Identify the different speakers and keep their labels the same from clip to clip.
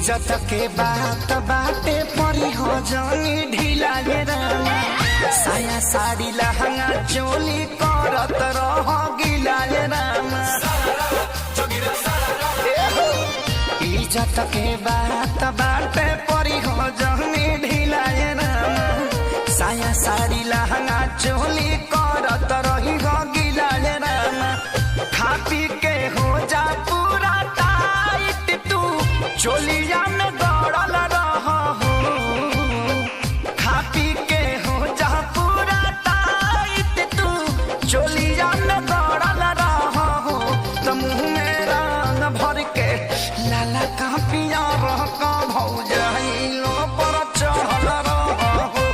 Speaker 1: इज्जत के बात बाटे परी हो जानी ढीला गे रामा साया साड़ी लहंगा चोली करत रह गिला गे रामा इज्जत के बात बाटे परी हो जानी ढीला गे रामा साया साड़ी लहंगा चोली करत रही हो गिला गे रामा खा पी के हो जा पूरा टाइट तू चोलिया में दौड़ल रह हो खा पी के हो जा पूरा टाइट तू चोलिया में दौड़ल रह हो तो मुँह में रंग भर के लाला का पिया रह का भौजाइलो पर चढ़ल रह हो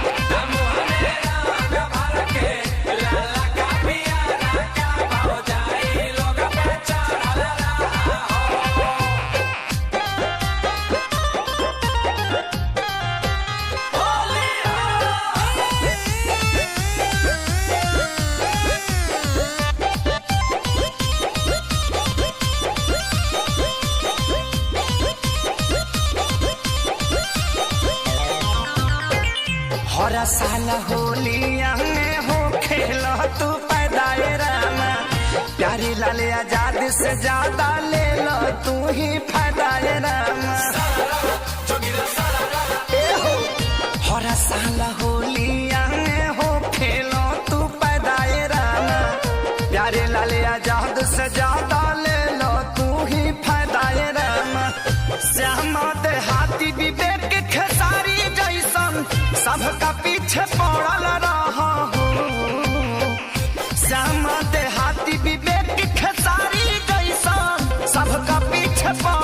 Speaker 1: हर साल होलिया में हो खेल तू पैदाए रामा प्यारी लाल आजाद से ज्यादा ले लो तू ही फायदाए रामा हर साल होलिया में हो खेल तू पैदाए रामा प्यारे लाल आजाद से ज्यादा ले लो तू ही फायदाए रामा श्यामा देहाती विवेक खेसारी जैसन सबका पीछे पड़ल रह हो श्यामा देहाती विवेक खेसारी जैसन सबका पीछे पड़ल